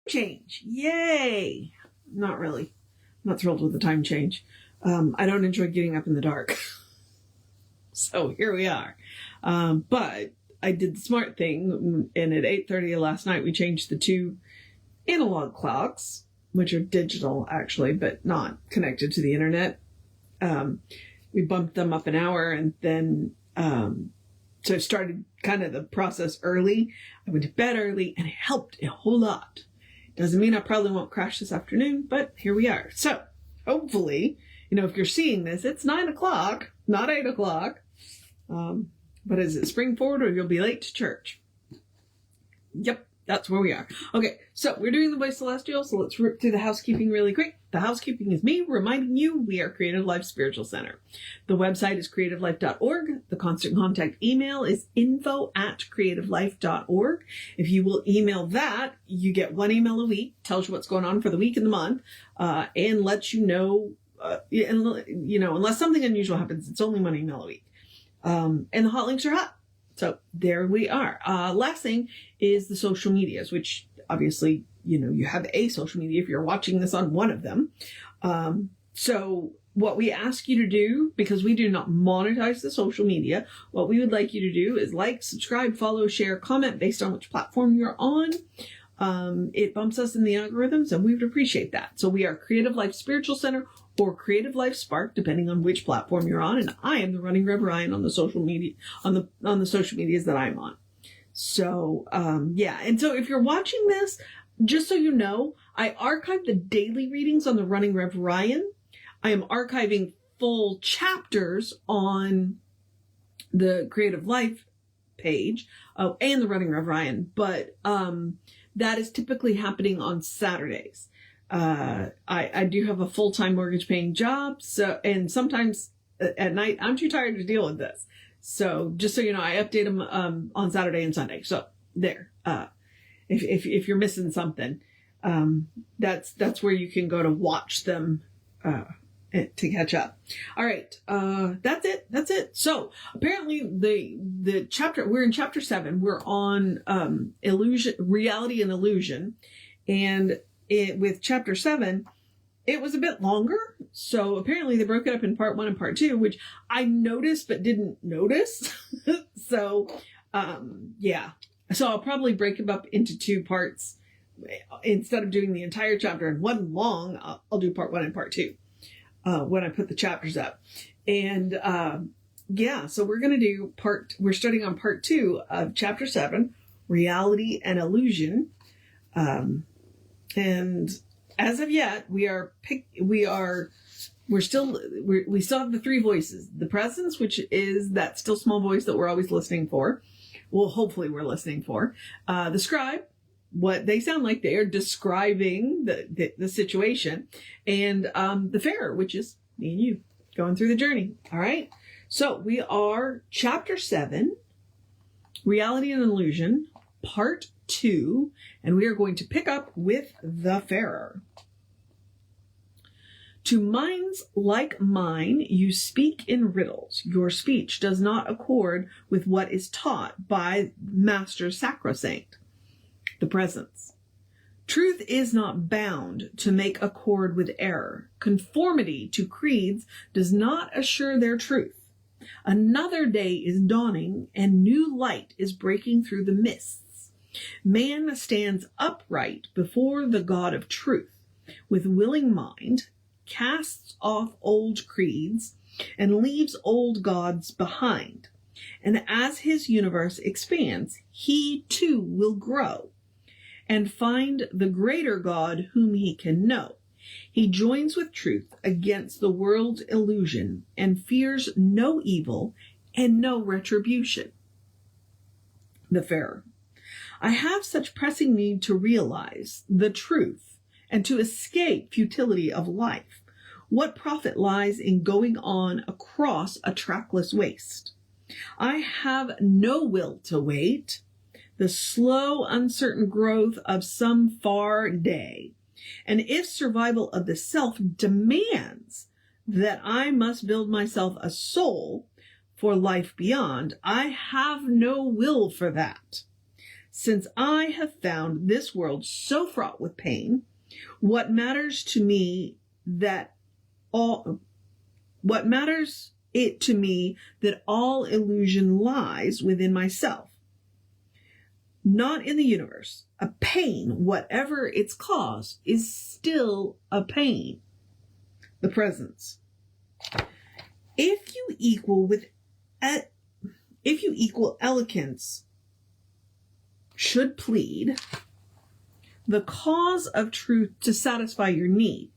change. Yay! Not really. I'm not thrilled with the time change. I don't enjoy getting up in the dark. So here we are. But I did the smart thing, and at 8:30 last night, we changed the 2 analog clocks, which are digital actually, but not connected to the internet. We bumped them up an hour, and then so I started kind of the process early. I went to bed early, and it helped a whole lot. Doesn't mean I probably won't crash this afternoon, but here we are. So hopefully, if you're seeing this, it's 9 o'clock, not 8 o'clock. But is it spring forward or you'll be late to church? Yep, that's where we are. Okay, so we're doing the Voice Celestial, so let's rip through the housekeeping really quick. The housekeeping is me reminding you we are Creative Life Spiritual Center. The website is creativelife.org. The constant contact email is info@creativelife.org. If you will email that, you get 1 email a week, tells you what's going on for the week and the month, and lets you know, unless something unusual happens, it's only 1 email a week. And the hot links are hot. So there we are. Last thing is the social medias, which obviously, you have a social media if you're watching this on one of them. So what we ask you to do, because we do not monetize the social media, what we would like you to do is like, subscribe, follow, share, comment based on which platform you're on. It bumps us in the algorithms, and we would appreciate that. So we are Creative Life Spiritual Center or Creative Life Spark, depending on which platform you're on. And I am the Running Rev Ryan on the social media, on the social medias that I'm on. So, yeah. And so if you're watching this, just so you know, I archive the daily readings on the Running Rev Ryan. I am archiving full chapters on the Creative Life page, and the Running Rev Ryan. But, that is typically happening on Saturdays. I do have a full-time mortgage paying job. So, and sometimes at night, I'm too tired to deal with this. So just so you know, I update them, on Saturday and Sunday. So there, if you're missing something, that's where you can go to watch them, to catch up. All right. That's it. So apparently the chapter, we're in chapter 7. We're on, reality and illusion. And with chapter 7, it was a bit longer. So apparently they broke it up in part 1 and part 2, which I noticed, but didn't notice. So, yeah. So I'll probably break them up into 2 parts instead of doing the entire chapter in one long. I'll do part 1 and part 2. When I put the chapters up. And, yeah, so we're going to do we're starting on part 2 of chapter 7, reality and illusion. And as of yet, we still have the 3 voices, the presence, which is that still small voice that we're always listening for. Well, hopefully we're listening for, the scribe, what they sound like they are describing the situation, and the farer, which is me and you going through the journey. All right. So we are chapter 7, reality and illusion, part 2, and we are going to pick up with the farer. To minds like mine, you speak in riddles. Your speech does not accord with what is taught by Master Sacrosanct, the presence. Truth is not bound to make accord with error. Conformity to creeds does not assure their truth. Another day is dawning, and new light is breaking through the mists. Man stands upright before the God of truth, with willing mind, casts off old creeds, and leaves old gods behind. And as his universe expands, he too will grow and find the greater God whom he can know. He joins with truth against the world's illusion and fears no evil and no retribution. The farer. I have such pressing need to realize the truth and to escape futility of life. What profit lies in going on across a trackless waste? I have no will to wait the slow, uncertain growth of some far day. And if survival of the self demands that I must build myself a soul for life beyond, I have no will for that. Since I have found this world so fraught with pain, what matters it to me that all illusion lies within myself, not in the universe. A pain, whatever its cause, is still a pain. The presence. If you equal eloquence should plead the cause of truth to satisfy your need,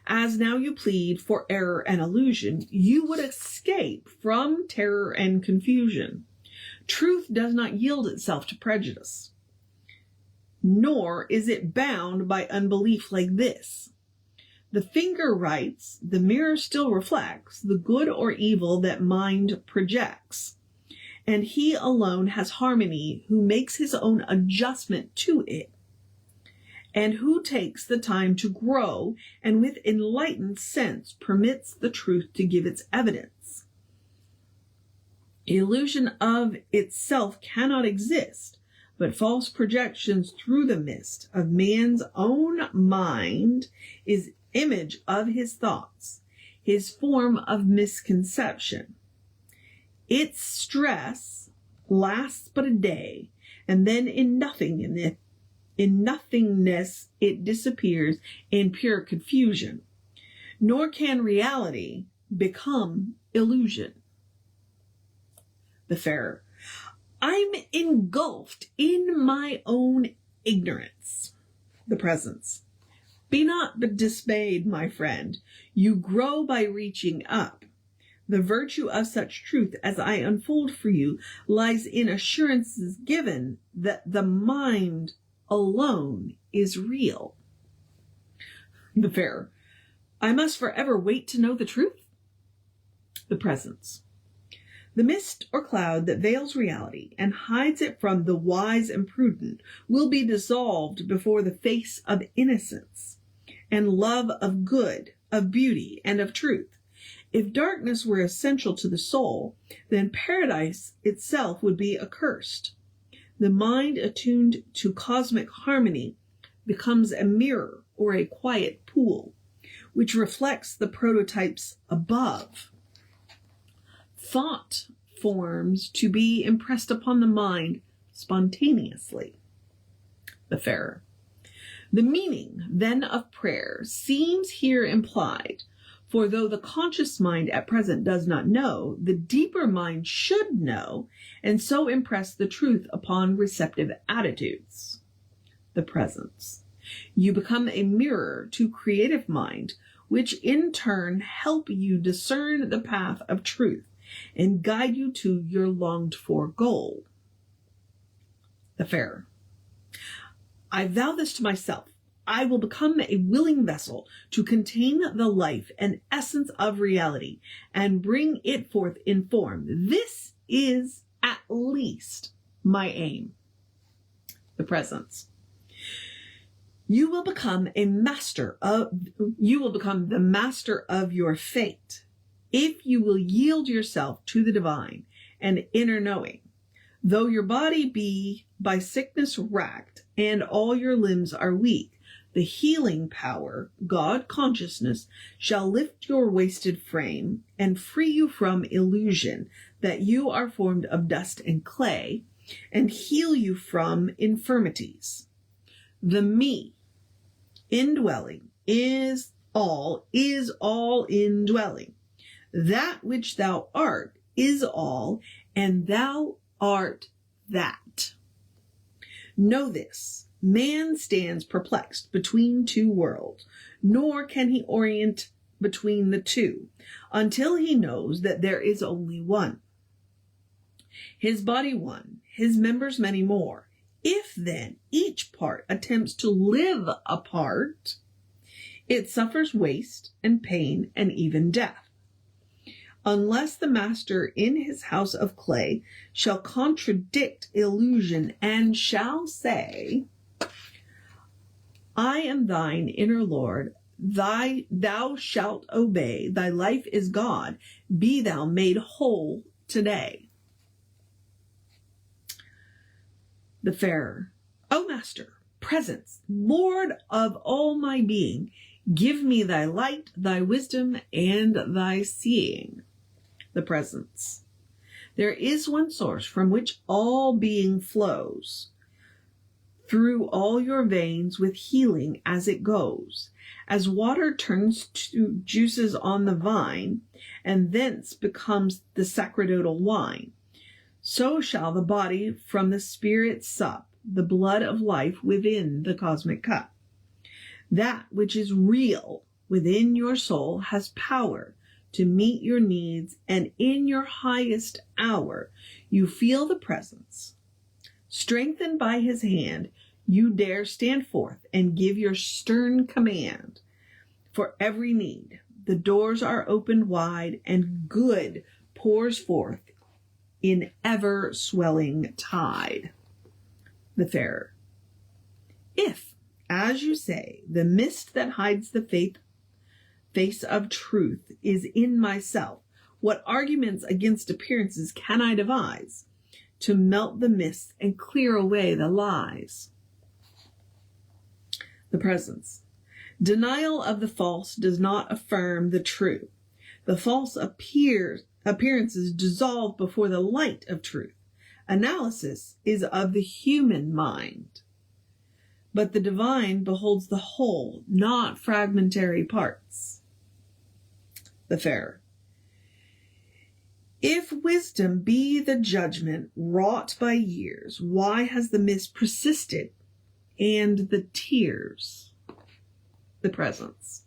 as now you plead for error and illusion, you would escape from terror and confusion. Truth does not yield itself to prejudice, nor is it bound by unbelief like this. The finger writes, the mirror still reflects the good or evil that mind projects, and he alone has harmony who makes his own adjustment to it, and who takes the time to grow and with enlightened sense permits the truth to give its evidence. Illusion of itself cannot exist, but false projections through the mist of man's own mind is image of his thoughts, his form of misconception. Its stress lasts but a day, and then in nothingness it disappears in pure confusion. Nor can reality become illusion. The Farer. I'm engulfed in my own ignorance. The Presence. Be not dismayed, my friend. You grow by reaching up. The virtue of such truth as I unfold for you lies in assurances given that the mind alone is real. The Farer. I must forever wait to know the truth. The Presence. The mist or cloud that veils reality and hides it from the wise and prudent will be dissolved before the face of innocence and love of good, of beauty, and of truth. If darkness were essential to the soul, then paradise itself would be accursed. The mind attuned to cosmic harmony becomes a mirror or a quiet pool, which reflects the prototypes above. Thought forms to be impressed upon the mind spontaneously. The Farer. The meaning, then, of prayer seems here implied, for though the conscious mind at present does not know, the deeper mind should know, and so impress the truth upon receptive attitudes. The Presence. You become a mirror to creative mind, which in turn help you discern the path of truth and guide you to your longed-for goal. The Farer. I vow this to myself. I will become a willing vessel to contain the life and essence of reality and bring it forth in form. This is at least my aim. The Presence. You will become the master of your fate if you will yield yourself to the divine and inner knowing. Though your body be by sickness racked and all your limbs are weak, the healing power, God consciousness, shall lift your wasted frame and free you from illusion that you are formed of dust and clay, and heal you from infirmities. The me, indwelling, is all indwelling. That which thou art is all, and thou art that. Know this. Man stands perplexed between two worlds, nor can he orient between the two until he knows that there is only one. His body one, his members many more. If then each part attempts to live apart, it suffers waste and pain and even death. Unless the master in his house of clay shall contradict illusion and shall say, I am thine inner Lord, thou shalt obey, thy life is God, be thou made whole today. The Farer. O Master, Presence, Lord of all my being, give me thy light, thy wisdom, and thy seeing. The Presence. There is one source from which all being flows, through all your veins with healing as it goes, as water turns to juices on the vine, and thence becomes the sacerdotal wine. So shall the body from the spirit sup the blood of life within the cosmic cup. That which is real within your soul has power to meet your needs, and in your highest hour you feel the presence. Strengthened by his hand, you dare stand forth and give your stern command. For every need, the doors are opened wide, and good pours forth in ever-swelling tide. The Farer. If, as you say, the mist that hides the face of truth is in myself, what arguments against appearances can I devise to melt the mists and clear away the lies? The Presence. Denial of the false does not affirm the true. The false appearances dissolve before the light of truth. Analysis is of the human mind, but the divine beholds the whole, not fragmentary parts. The Farer. If wisdom be the judgment wrought by years, why has the mist persisted and the tears? The Presence.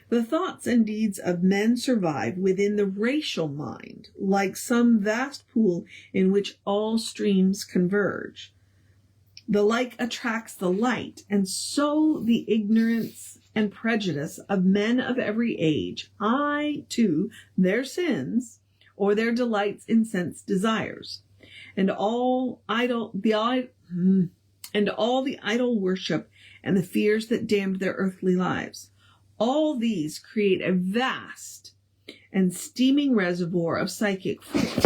The thoughts and deeds of men survive within the racial mind, like some vast pool in which all streams converge. The like attracts the light, and so the ignorance and prejudice of men of every age, I, too, their sins, or their delights in sense desires, and all the idol worship and the fears that damned their earthly lives. All these create a vast and steaming reservoir of psychic force.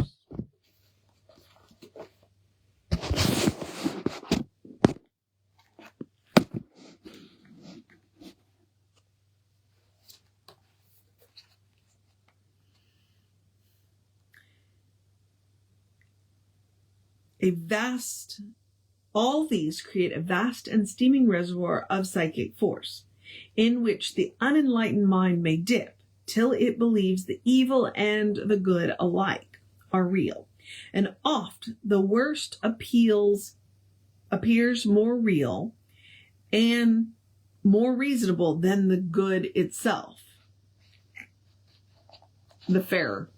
All these create a vast and steaming reservoir of psychic force, in which the unenlightened mind may dip, till it believes the evil and the good alike are real. And oft the worst appears more real and more reasonable than the good itself. The Farer.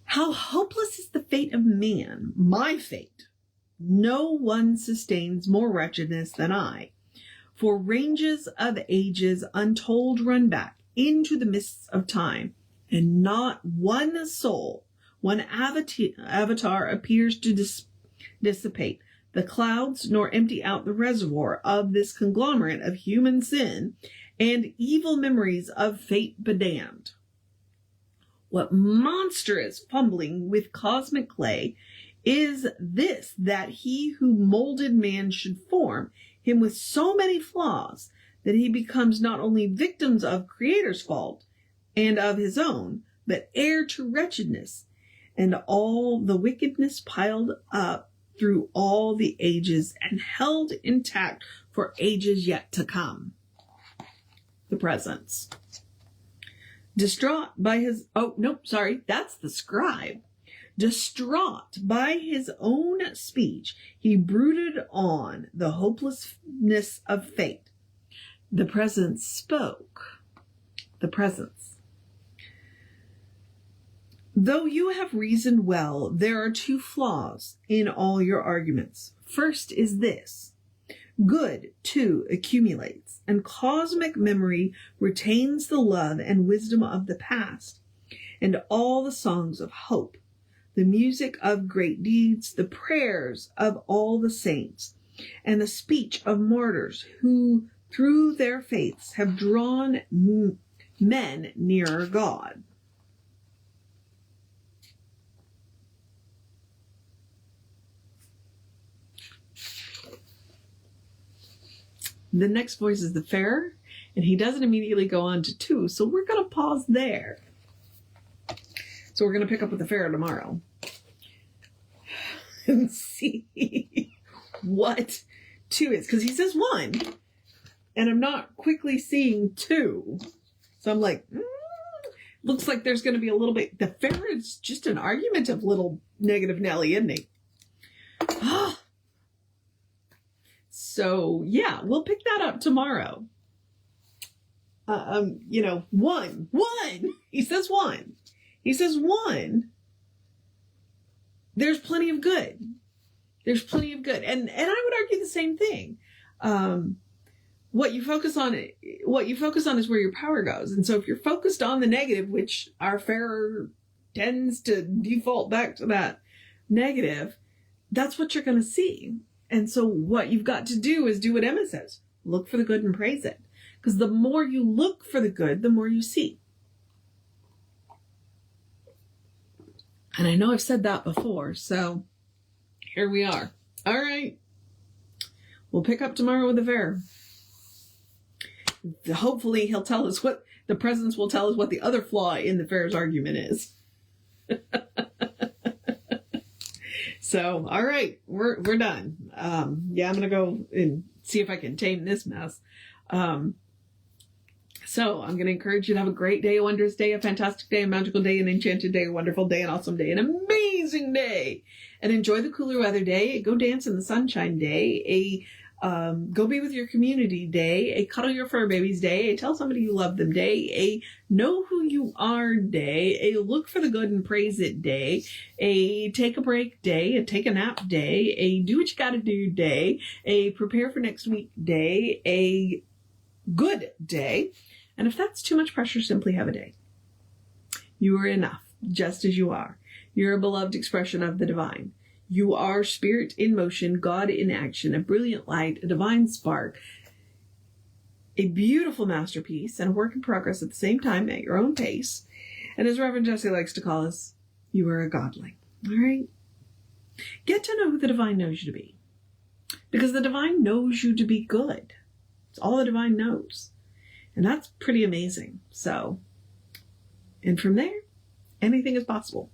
How hopeless is the fate of man, my fate! No one sustains more wretchedness than I. For ranges of ages untold run back into the mists of time, and not one soul, one avatar appears to dissipate the clouds, nor empty out the reservoir of this conglomerate of human sin and evil memories of fate bedamned. What monstrous fumbling with cosmic clay is this, that he who molded man should form him with so many flaws that he becomes not only victims of Creator's fault and of his own, but heir to wretchedness and all the wickedness piled up through all the ages and held intact for ages yet to come. The Presence. Distraught by his, that's the scribe. Distraught by his own speech, he brooded on the hopelessness of fate. The Presence spoke. The Presence. Though you have reasoned well, there are two flaws in all your arguments. First is this. Good, too, accumulates, and cosmic memory retains the love and wisdom of the past, and all the songs of hope, the music of great deeds, the prayers of all the saints, and the speech of martyrs who, through their faiths, have drawn men nearer God. The next voice is the Fair, and he doesn't immediately go on to 2, so we're going to pause there. So we're going to pick up with the Fair tomorrow and see what 2 is, because he says 1, and I'm not quickly seeing 2. So I'm like, looks like there's going to be a little bit. The Fair is just an argumentative little negative Nelly, isn't he? So yeah, we'll pick that up tomorrow. 1. He says 1. He says 1. There's plenty of good. There's plenty of good. And I would argue the same thing. What you focus on is where your power goes. And so if you're focused on the negative, which our Fair tends to default back to that negative, that's what you're going to see. And so what you've got to do is do what Emma says. Look for the good and praise it. Because the more you look for the good, the more you see. And I know I've said that before, so here we are. All right. We'll pick up tomorrow with the Fair. Hopefully he'll tell us what, the presence will tell us what the other flaw in the Fair's argument is. So, all right, we're done. Yeah, I'm going to go and see if I can tame this mess. So I'm going to encourage you to have a great day, a wondrous day, a fantastic day, a magical day, an enchanted day, a wonderful day, an awesome day, an amazing day. And enjoy the cooler weather day, go dance in the sunshine day, go be with your community day, a cuddle your fur babies day, a tell somebody you love them day, a know who you are day, a look for the good and praise it day, a take a break day, a take a nap day, a do what you gotta do day, a prepare for next week day, a good day. And if that's too much pressure, simply have a day. You are enough, just as you are. You're a beloved expression of the divine. You are spirit in motion, God in action, a brilliant light, a divine spark, a beautiful masterpiece, and a work in progress at the same time at your own pace. And as Reverend Jesse likes to call us, you are a godling. All right? Get to know who the divine knows you to be. Because the divine knows you to be good. It's all the divine knows. And that's pretty amazing. So, and from there, anything is possible.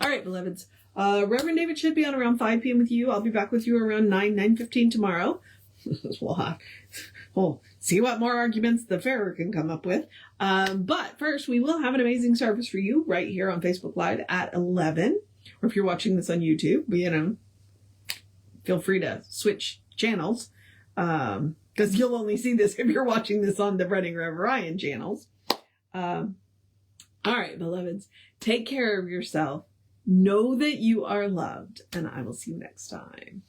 All right, beloveds. Reverend David should be on around 5 p.m. with you. I'll be back with you around 9:15 tomorrow. We'll see what more arguments the Fair can come up with. But first, we will have an amazing service for you right here on Facebook Live at 11. Or if you're watching this on YouTube, feel free to switch channels. Because you'll only see this if you're watching this on the Running Rev Ryan channels. All right, beloveds. Take care of yourself. Know that you are loved, and I will see you next time.